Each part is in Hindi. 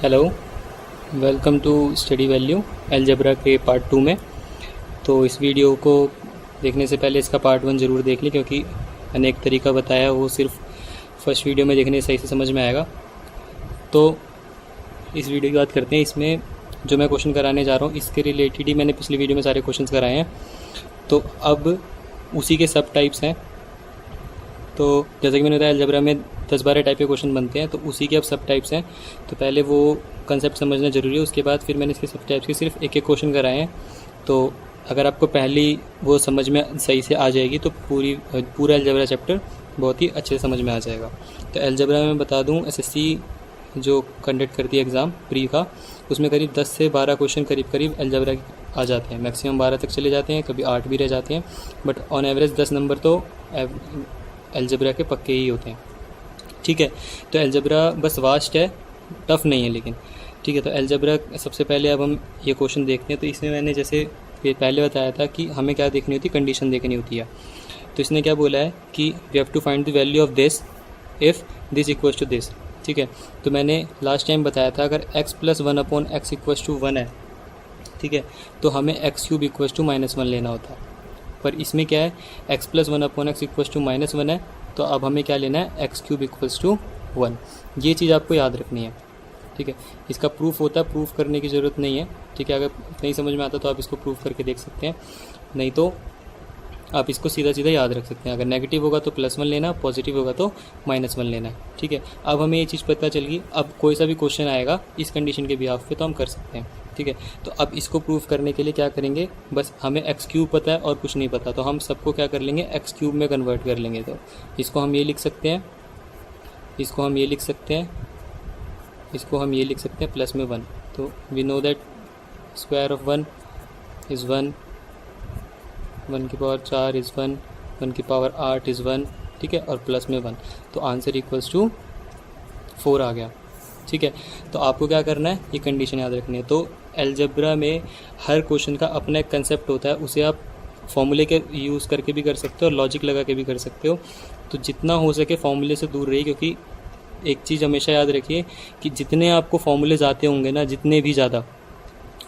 Hello, welcome to study value algebra के पार्ट 2 में। तो इस वीडियो को देखने से पहले इसका पार्ट 1 ज़रूर देख लें, क्योंकि मैंने एक तरीका बताया वो सिर्फ फर्स्ट वीडियो में देखने से सही से समझ में आएगा। तो इस वीडियो की बात करते हैं। इसमें जो मैं क्वेश्चन कराने जा रहा हूँ इसके रिलेटेड ही मैंने पिछली वीडियो में सारे क्वेश्चन कराए हैं। तो अब उसी के सब टाइप्स हैं। तो जैसा कि मैंने बताया अलजेब्रा में 10-12 टाइप के क्वेश्चन बनते हैं, तो उसी के अब सब टाइप्स हैं। तो पहले वो कंसेप्ट समझना ज़रूरी है, उसके बाद फिर मैंने इसके सब टाइप्स के सिर्फ एक एक क्वेश्चन कराए हैं। तो अगर आपको पहली वो समझ में सही से आ जाएगी तो पूरा अलजेब्रा चैप्टर बहुत ही अच्छे से समझ में आ जाएगा। तो अलजेब्रा में बता दूँ, एसएससी जो कंडक्ट करती है एग्ज़ाम प्री का, उसमें करीब 10 से 12 क्वेश्चन करीब अलजेब्रा आ जाते हैं। मैक्सिमम 12 तक चले जाते हैं, कभी 8 भी रह जाते हैं, बट ऑन एवरेज 10 नंबर तो अलजेब्रा के पक्के ही होते हैं। ठीक है, तो अलजेब्रा बस वास्ट है, टफ़ नहीं है लेकिन। ठीक है, तो अलजेब्रा सबसे पहले अब हम ये क्वेश्चन देखते हैं। तो इसमें मैंने जैसे पहले बताया था कि हमें क्या देखनी होती है, कंडीशन देखनी होती है। तो इसने क्या बोला है कि we have to find the value of this if this equals to this. ठीक है, तो मैंने लास्ट टाइम बताया था अगर x + 1/x इक्वल्स टू 1 है, ठीक है, तो हमें x³ इक्वल्स टू -1 लेना होता है। पर इसमें क्या है, x + 1/x इक्वल्स टू -1 है, तो अब हमें क्या लेना है, x³ इक्वल्स टू 1। ये चीज़ आपको याद रखनी है। ठीक है, इसका प्रूफ होता है, प्रूफ करने की ज़रूरत नहीं है। ठीक है, अगर नहीं समझ में आता तो आप इसको प्रूफ करके देख सकते हैं, नहीं तो आप इसको सीधा सीधा याद रख सकते हैं। अगर नेगेटिव होगा तो +1 लेना, पॉजिटिव होगा तो -1 लेना है। ठीक है, अब हमें ये चीज़ पता चल गई। अब कोई सा भी क्वेश्चन आएगा इस कंडीशन के बिहाफ पे तो हम कर सकते हैं। ठीक है, तो अब इसको प्रूफ करने के लिए क्या करेंगे, बस हमें x³ पता है और कुछ नहीं पता, तो हम सबको क्या कर लेंगे, x³ में कन्वर्ट कर लेंगे। तो इसको हम ये लिख सकते हैं, इसको हम ये लिख सकते हैं, इसको हम ये लिख सकते हैं +1। तो we know that square of 1 is 1, 1 की पावर 4 इज़ 1, 1 की पावर 8 इज़ 1। ठीक है, और +1, तो आंसर इक्वल्स टू 4 आ गया। ठीक है, तो आपको क्या करना है, ये कंडीशन याद रखनी है। तो अलजेब्रा में हर क्वेश्चन का अपना एक कंसेप्ट होता है, उसे आप फॉर्मूले के यूज़ करके भी कर सकते हो और लॉजिक लगा के भी कर सकते हो। तो जितना हो सके फॉर्मूले से दूर रहिए, क्योंकि एक चीज़ हमेशा याद रखिए कि जितने आपको फॉर्मूलेज आते होंगे ना, जितने भी ज़्यादा,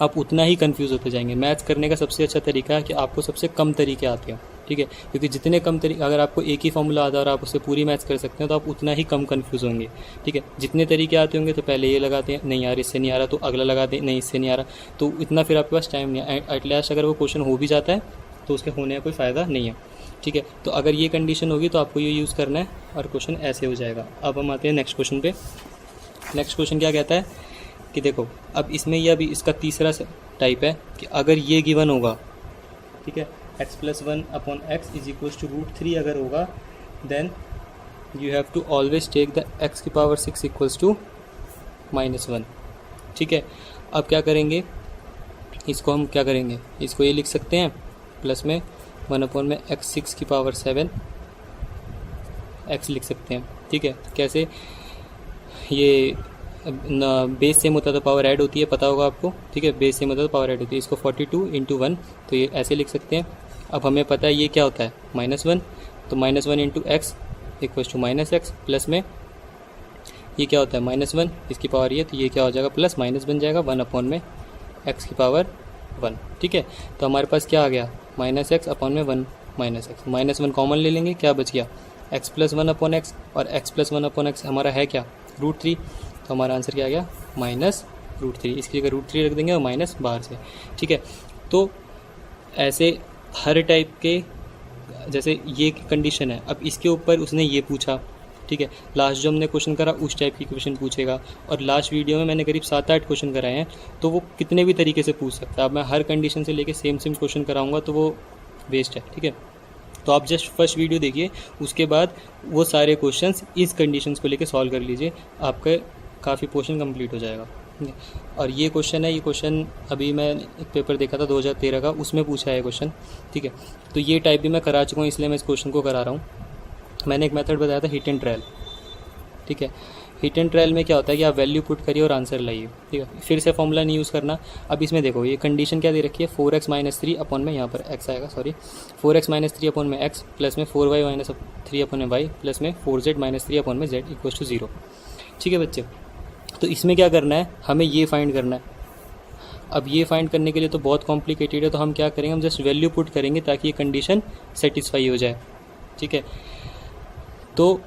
आप उतना ही कंफ्यूज होते जाएंगे। मैथ्स करने का सबसे अच्छा तरीका है कि आपको सबसे कम तरीके आते हैं। ठीक है, क्योंकि जितने कम तरीके, अगर आपको एक ही फॉर्मूला आता है और आप उससे पूरी मैथ्स कर सकते हैं तो आप उतना ही कम कंफ्यूज होंगे। ठीक है, जितने तरीके आते होंगे तो पहले ये लगाते हैं, नहीं यार इससे नहीं आ रहा, तो अगला लगाते हैं, नहीं इससे नहीं आ रहा, तो इतना फिर आपके पास टाइम नहीं है। एट लास्ट अगर वो क्वेश्चन हो भी जाता है तो उसके होने का कोई फ़ायदा नहीं है। ठीक है, तो अगर ये कंडीशन होगी तो आपको ये यूज़ करना है और क्वेश्चन ऐसे हो जाएगा। अब हम आते हैं नेक्स्ट क्वेश्चन पे। नेक्स्ट क्वेश्चन क्या कहता है कि देखो, अब इसमें यह भी इसका तीसरा टाइप है कि अगर ये गिवन होगा, ठीक है, x + 1/x is equals to √3 अगर होगा, then you have to always take the x की पावर 6 इक्वल्स टू -1। ठीक है, अब क्या करेंगे, इसको हम क्या करेंगे, इसको ये लिख सकते हैं प्लस में 1/x 6 की पावर 7 x लिख सकते हैं। ठीक है, कैसे, ये बेस सेम होता है तो पावर ऐड होती है, पता होगा आपको। ठीक है, बेस सेम होता है तो पावर ऐड होती है। इसको 42 × 1, तो ये ऐसे लिख सकते हैं। अब हमें पता है ये क्या होता है, -1, तो -1 × x equals to -x, plus में ये क्या होता है -1, इसकी पावर ये, तो ये क्या हो जाएगा, प्लस माइनस बन जाएगा 1/x की पावर 1। ठीक है, तो हमारे पास क्या आ गया, -x/1 -x, -1 कॉमन ले लेंगे, क्या बच गया, x + 1/x, और x + 1/x हमारा है क्या, √3, तो हमारा आंसर क्या आ गया, -√3। इसकी जगह √3 रख देंगे और माइनस बाहर से। ठीक है, तो ऐसे हर टाइप के, जैसे ये कंडीशन है, अब इसके ऊपर उसने ये पूछा। ठीक है, लास्ट जो हमने क्वेश्चन करा उस टाइप की क्वेश्चन पूछेगा, और लास्ट वीडियो में मैंने करीब 7-8 क्वेश्चन कराए हैं, तो वो कितने भी तरीके से पूछ सकता है। अब मैं हर कंडीशन से लेके सेम क्वेश्चन कराऊंगा तो वो वेस्ट है। ठीक है, तो आप जस्ट फर्स्ट वीडियो देखिए, उसके बाद वो सारे क्वेश्चंस इस कंडीशंस को लेके सॉल्व कर लीजिए, आपका काफ़ी पोर्शन कंप्लीट हो जाएगा। और ये क्वेश्चन है, ये क्वेश्चन अभी मैं एक पेपर देखा था 2013 का, उसमें पूछा है क्वेश्चन। ठीक है, तो ये टाइप भी मैं करा चुका हूँ, इसलिए मैं इस क्वेश्चन को करा रहा हूँ। मैंने एक मेथड बताया था, हिट एंड ट्रायल। ठीक है, हिट एंड ट्रायल में क्या होता है कि आप वैल्यू पुट करिए और आंसर लाइए। ठीक है, फिर से फॉर्मूला नहीं यूज़ करना। अब इसमें देखो ये कंडीशन क्या दे रखी है, 4x - 3 अपॉन में, यहाँ पर x आएगा, सॉरी, 4x - 3 अपॉन में x, प्लस में 4y - 3 अपॉन में y, प्लस में 4z - 3 अपॉन में z इक्वल्स टू 0। ठीक है बच्चे, तो इसमें क्या करना है, हमें ये फाइंड करना है। अब ये फाइंड करने के लिए तो बहुत कॉम्प्लिकेटेड है, तो हम क्या करेंगे, हम जस्ट वैल्यू पुट करेंगे ताकि ये कंडीशन सेटिस्फाई हो जाए। ठीक है, तो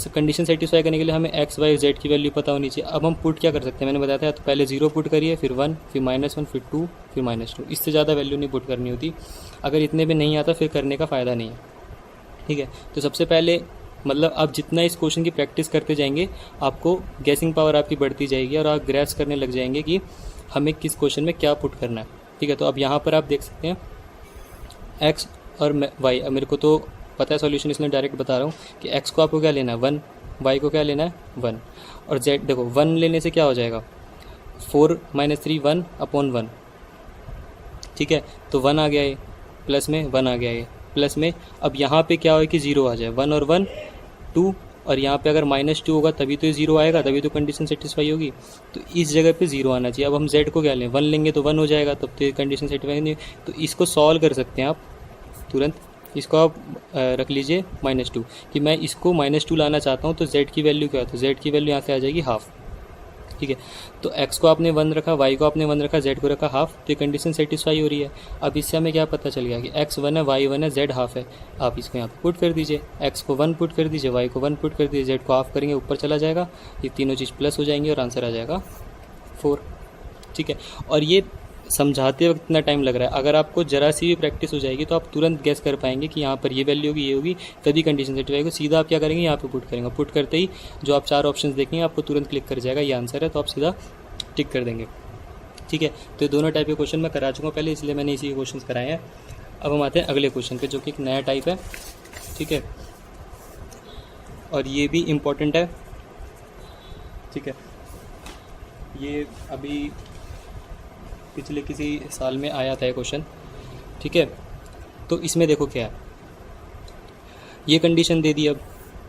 कंडीशन सेटिस्फाई करने के लिए हमें एक्स वाई जेड की वैल्यू पता होनी चाहिए। अब हम पुट क्या कर सकते हैं, मैंने बताया था, तो पहले 0 पुट करिए, फिर 1, फिर -1, फिर 2, फिर -2। इससे ज़्यादा वैल्यू नहीं पुट करनी होती। अगर इतने में नहीं आता फिर करने का फ़ायदा नहीं है। ठीक है, तो सबसे पहले मतलब आप जितना इस क्वेश्चन की प्रैक्टिस करते जाएंगे आपको गैसिंग पावर आपकी बढ़ती जाएगी और आप ग्रैस करने लग जाएंगे कि हमें किस क्वेश्चन में क्या पुट करना है। ठीक है, तो अब यहाँ पर आप देख सकते हैं एक्स और वाई। अब मेरे को तो पता है सॉल्यूशन, इसमें डायरेक्ट बता रहा हूँ कि एक्स को आपको क्या लेना है 1, वाई को क्या लेना है 1, और जेड देखो 1 लेने से क्या हो जाएगा 4 - 3 1/1। ठीक है, तो 1 आ गया ये, प्लस में 1 आ गया ये, प्लस में अब यहाँ पे क्या हो कि 0 आ जाए, 1 और 1 2, और यहाँ पे अगर -2 होगा तभी तो ये 0 आएगा, तभी तो कंडीशन सेटिस्फाई होगी। तो इस जगह पे 0 आना चाहिए। अब हम z को क्या लें, 1 लेंगे तो 1 हो जाएगा, तब तो ये कंडीशन सेटिस्फाई नहीं। तो इसको सॉल्व कर सकते हैं आप तुरंत। इसको आप रख लीजिए -2 कि मैं इसको -2 लाना चाहता हूँ, तो z की वैल्यू क्या है, तो z की वैल्यू यहाँ से आ जाएगी हाफ। ठीक है, तो x को आपने 1 रखा, y को आपने 1 रखा, z को रखा हाफ, तो ये कंडीशन सेटिस्फाई हो रही है। अब इससे हमें क्या पता चल गया कि x 1 है, y 1 है, z हाफ है। आप इसको यहाँ पे पुट कर दीजिए, x को 1 पुट कर दीजिए, y को 1 पुट कर दीजिए, z को हाफ करेंगे ऊपर चला जाएगा, ये तीनों चीज़ प्लस हो जाएंगी और आंसर आ जाएगा 4। ठीक है, और ये समझाते वक्त इतना टाइम लग रहा है, अगर आपको जरा सी भी प्रैक्टिस हो जाएगी तो आप तुरंत गेस कर पाएंगे कि यहाँ पर ये वैल्यू होगी, ये होगी, तभी कंडीशन सेटिस्फाई होगी। सीधा आप क्या करेंगे, यहाँ पे पुट करेंगे, पुट करते ही जो आप 4 ऑप्शंस देखेंगे आपको तुरंत क्लिक कर जाएगा ये आंसर है, तो आप सीधा टिक कर देंगे। ठीक है, तो ये दोनों टाइप के क्वेश्चन मैं करा चुका हूँ पहले, इसलिए मैंने इसी के क्वेश्चन कराए हैं। अब हम आते हैं अगले क्वेश्चन पे, जो कि एक नया टाइप है। ठीक है, और ये भी इम्पोर्टेंट है। ठीक है, ये अभी पिछले किसी साल में आया था ये क्वेश्चन। ठीक है, तो इसमें देखो क्या है, ये कंडीशन दे दी अब।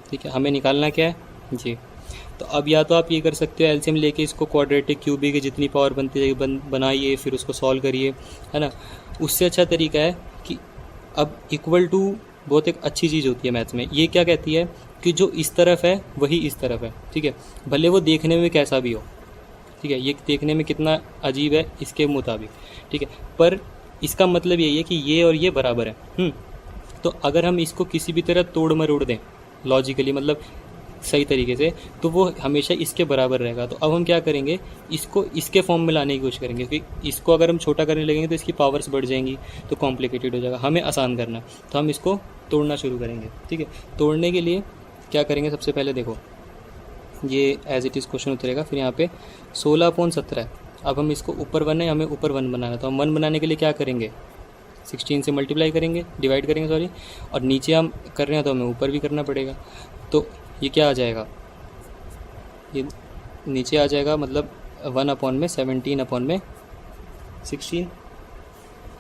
ठीक है, हमें निकालना क्या है जी, तो अब या तो आप ये कर सकते हो एलसीएम लेके इसको क्वाड्रेटिक क्यूबिक की जितनी पावर बनती है बनाइए, फिर उसको सॉल्व करिए, है ना। उससे अच्छा तरीका है कि अब इक्वल टू बहुत एक अच्छी चीज़ होती है मैथ्स में। ये क्या कहती है कि जो इस तरफ है वही इस तरफ है। ठीक है, भले वो देखने में कैसा भी हो। ठीक है, ये देखने में कितना अजीब है इसके मुताबिक। ठीक है, पर इसका मतलब यही है कि ये और ये बराबर है। तो अगर हम इसको किसी भी तरह तोड़ मरोड़ दें लॉजिकली, मतलब सही तरीके से, तो वो हमेशा इसके बराबर रहेगा। तो अब हम क्या करेंगे, इसको इसके फॉर्म में लाने की कोशिश करेंगे, क्योंकि इसको अगर हम छोटा करने लगेंगे तो इसकी पावर्स बढ़ जाएंगी, तो कॉम्प्लिकेटेड हो जाएगा। हमें आसान करना है, तो हम इसको तोड़ना शुरू करेंगे। ठीक है, तोड़ने के लिए क्या करेंगे, सबसे पहले देखो ये एज इट इज़ क्वेश्चन उतरेगा, फिर यहाँ पे 16/17 है। अब हम इसको ऊपर 1 है, हमें ऊपर 1 बनाना है, तो हम 1 बनाने के लिए क्या करेंगे, 16 से मल्टीप्लाई करेंगे, डिवाइड करेंगे सॉरी, और नीचे हम कर रहे हैं तो हमें ऊपर भी करना पड़ेगा। तो ये क्या आ जाएगा, ये नीचे आ जाएगा, मतलब 1/17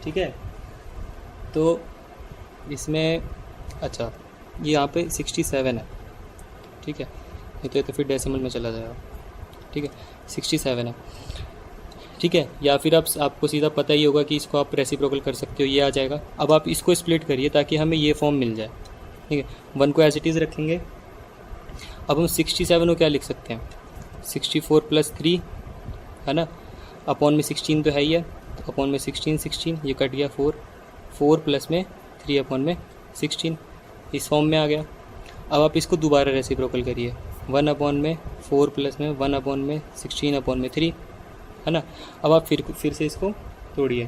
ठीक है, तो इसमें अच्छा ये यहाँ पे 67 है। ठीक है, ये तो फिर डेसिमल में चला जाएगा। ठीक है, 67 है। ठीक है, या फिर आपको सीधा पता ही होगा कि इसको आप रेसिप्रोकल कर सकते हो, ये आ जाएगा। अब आप इसको स्प्लिट करिए ताकि हमें ये फॉर्म मिल जाए। ठीक है, 1 को एज इट इज़ रखेंगे। अब हम 67 को क्या लिख सकते हैं, 64 + 3 है ना, अपॉन में 16 तो है ही है, तो अपॉन में 16 ये कट गया 4 प्लस में 3/16 इस फॉर्म में आ गया। अब आप इसको दोबारा रेसिप्रोकल करिए, 1/4 प्लस में 1/16/3 है ना। अब आप फिर से इसको तोड़िए,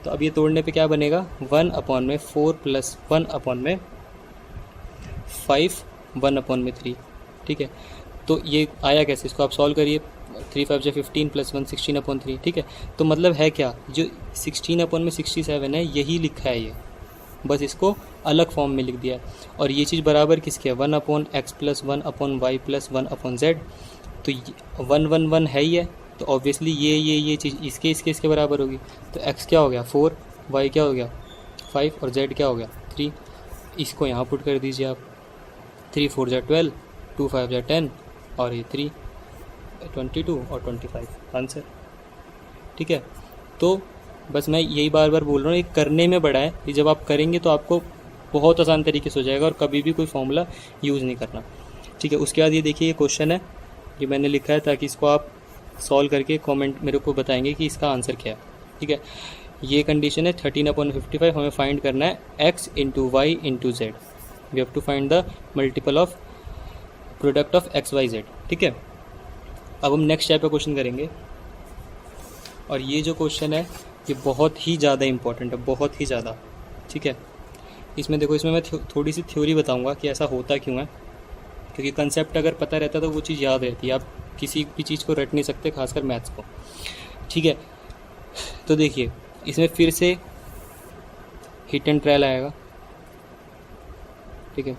तो अब ये तोड़ने पे क्या बनेगा, 1/4 + 1/5 1/3। ठीक है, तो ये आया कैसे, इसको आप सॉल्व करिए, 3 5 15 + 1 16/3। ठीक है, तो मतलब है क्या, जो 16/67 है यही लिखा है ये, बस इसको अलग फॉर्म में लिख दिया है। और ये चीज़ बराबर किसके है, 1/x + 1/y + 1/z। तो 1 1 1 है ही है, तो ऑब्वियसली ये चीज़ इसके बराबर होगी। तो x क्या हो गया 4, y क्या हो गया 5 और z क्या हो गया 3। इसको यहाँ पुट कर दीजिए आप, 3 4 = 12, 2 5 = 10 और ये 3 22 और 25 आंसर। ठीक है, तो बस मैं यही बार बार बोल रहा हूँ, ये करने में बड़ा है, कि जब आप करेंगे तो आपको बहुत आसान तरीके से हो जाएगा और कभी भी कोई फॉर्मूला यूज़ नहीं करना। ठीक है, उसके बाद ये देखिए ये क्वेश्चन है, ये मैंने लिखा है ताकि इसको आप सॉल्व करके कमेंट मेरे को बताएंगे कि इसका आंसर क्या है। ठीक है, ये कंडीशन है 13/55। हमें फाइंड करना है x into y into z. We have to find the multiple of product of x y z. ठीक है, अब हम नेक्स्ट टाइप का क्वेश्चन करेंगे, और ये जो क्वेश्चन है ये बहुत ही ज़्यादा इंपॉर्टेंट है, बहुत ही ज़्यादा। ठीक है, इसमें देखो, इसमें मैं थोड़ी सी थ्योरी बताऊंगा कि ऐसा होता क्यों है, क्योंकि कंसेप्ट अगर पता रहता तो वो चीज़ याद रहती है। आप किसी भी चीज़ को रट नहीं सकते, खासकर मैथ्स को। ठीक है, तो देखिए इसमें फिर से हिट एंड ट्रायल आएगा। ठीक है,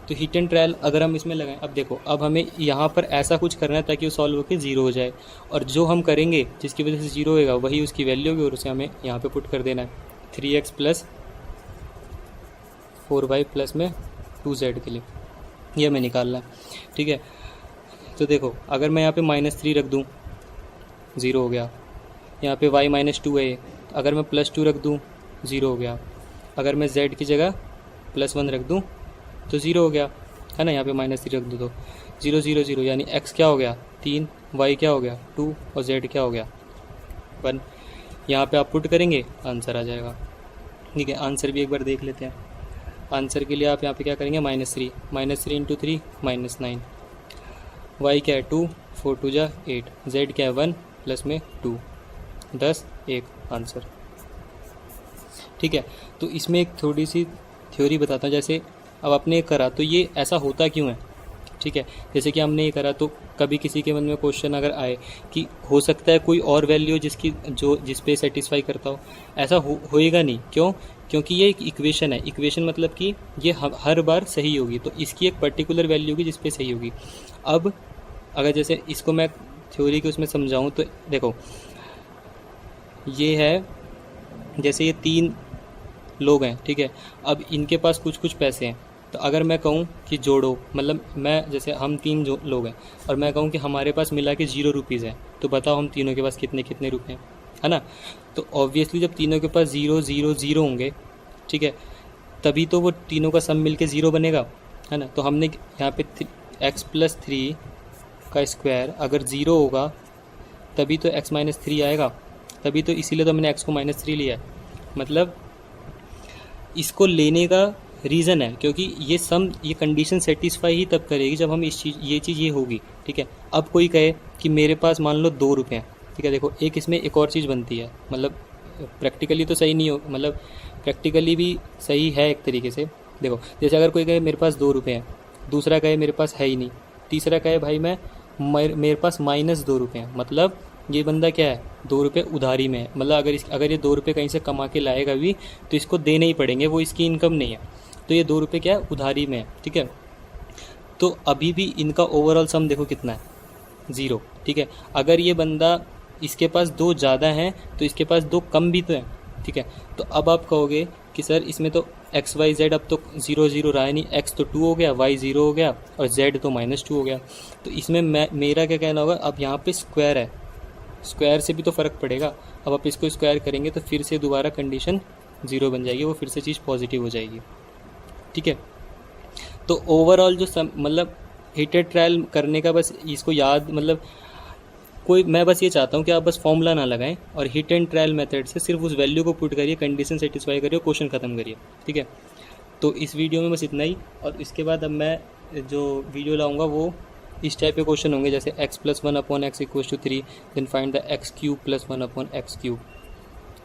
तो हिट एंड ट्रायल अगर हम इसमें लगाएं, अब देखो, अब हमें यहाँ पर ऐसा कुछ करना है ताकि वो सॉल्व होकर 0 हो जाए, और जो हम करेंगे जिसकी वजह से 0 होएगा वही उसकी वैल्यू होगी, और उसे हमें यहाँ पे पुट कर देना है 3x प्लस 4y प्लस में 2z के लिए, ये हमें निकालना है। ठीक है, तो देखो अगर मैं यहाँ पे -3 रख दूँ 0 हो गया, यहाँ पे y -2 है, अगर मैं +2 रख दूँ 0 हो गया, अगर मैं z की जगह +1 रख दूँ तो 0 हो गया, है ना। यहाँ पे -3 रख दूँ तो 0 0 0, यानी x क्या हो गया 3, y क्या हो गया 2 और z क्या हो गया 1। यहाँ पे आप पुट करेंगे आंसर आ जाएगा। ठीक है, आंसर भी एक बार देख लेते हैं। आंसर के लिए आप यहाँ पे क्या करेंगे, -3 इंटू 3 -9, y क्या है 2, 4 2 जा 8, z क्या है 1 प्लस में 2, 10 1 आंसर। ठीक है, तो इसमें एक थोड़ी सी थ्योरी बताता हूँ। जैसे अब आपने करा तो ये ऐसा होता क्यों है। ठीक है, जैसे कि हमने ये करा तो कभी किसी के मन में क्वेश्चन अगर आए कि हो सकता है कोई और वैल्यू जिस पे सेटिस्फाई करता हो, ऐसा होएगा नहीं। क्यों? क्योंकि ये एक इक्वेशन है। इक्वेशन मतलब कि ये हर बार सही होगी, तो इसकी एक पर्टिकुलर वैल्यू होगी जिस पे सही होगी। अब अगर जैसे इसको मैं थ्योरी के उसमें समझाऊँ तो देखो, ये है जैसे ये 3 लोग हैं। ठीक है, अब इनके पास कुछ कुछ पैसे हैं, तो अगर मैं कहूँ कि जोड़ो, मतलब मैं जैसे हम 3 लोग हैं और मैं कहूँ कि हमारे पास मिला के 0 रुपीज़ है, तो बताओ हम तीनों के पास कितने कितने रुपए हैं, है ना। तो ऑब्वियसली जब तीनों के पास 0 0 0 होंगे, ठीक है, तभी तो वो तीनों का सम मिल के 0 बनेगा, है ना। तो हमने यहाँ पे x + 3 का स्क्वायर अगर 0 होगा तभी तो x - 3 आएगा, तभी तो इसीलिए तो मैंने x को -3 लिया है। मतलब इसको लेने का रीज़न है क्योंकि ये कंडीशन सेटिस्फाई ही तब करेगी जब हम ये चीज़ होगी। ठीक है, अब कोई कहे कि मेरे पास मान लो 2 रुपये हैं। ठीक है, देखो एक इसमें एक और चीज़ बनती है, मतलब प्रैक्टिकली तो सही नहीं हो, मतलब प्रैक्टिकली भी सही है एक तरीके से। देखो जैसे अगर कोई कहे मेरे पास 2 रुपये हैं, दूसरा कहे मेरे पास है ही नहीं, तीसरा कहे भाई मेरे पास -2 रुपये हैं, मतलब ये बंदा क्या है 2 रुपये उधारी में है। मतलब अगर ये 2 रुपये कहीं से कमा के लाएगा भी तो इसको देने ही पड़ेंगे, वो इसकी इनकम नहीं है, तो ये 2 रुपये क्या है उधारी में है। ठीक है, तो अभी भी इनका ओवरऑल सम देखो कितना है 0। ठीक है, अगर ये बंदा इसके पास 2 ज़्यादा हैं तो इसके पास 2 कम भी तो हैं। ठीक है, तो अब आप कहोगे कि सर इसमें तो x y z अब तो 0 0 रहा है नहीं, x तो 2 हो गया, y 0 हो गया और z तो -2 हो गया। तो इसमें मेरा क्या कहना होगा, अब यहाँ पे स्क्वायर है, स्क्वायर से भी तो फ़र्क पड़ेगा। अब आप इसको स्क्वायर करेंगे तो फिर से दोबारा कंडीशन 0 बन जाएगी, वो फिर से चीज़ पॉजिटिव हो जाएगी। ठीक है, तो ओवरऑल जो मतलब हिटेड ट्रायल करने का बस इसको याद, मतलब मैं बस ये चाहता हूँ कि आप बस फॉर्मूला ना लगाएं और हिट एंड ट्रायल मेथड से सिर्फ उस वैल्यू को पुट करिए, कंडीशन सेटिस्फाई करिए, क्वेश्चन ख़त्म करिए। ठीक है, तो इस वीडियो में बस इतना ही, और इसके बाद अब मैं जो वीडियो लाऊंगा वो इस टाइप के क्वेश्चन होंगे, जैसे x + 1/x = 3, then find the x³ + 1/x³।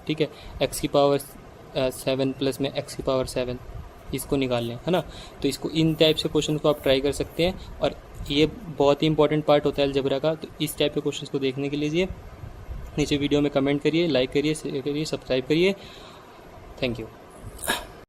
ठीक है, x⁻7 प्लस में x⁻7 इसको निकाल लें, है ना। तो इसको इन टाइप से क्वेश्चन को आप ट्राई कर सकते हैं, और ये बहुत ही इंपॉर्टेंट पार्ट होता है अलजेब्रा का। तो इस टाइप के क्वेश्चन को देखने के लिए नीचे वीडियो में कमेंट करिए, लाइक करिए, शेयर करिए, सब्सक्राइब करिए। Thank you.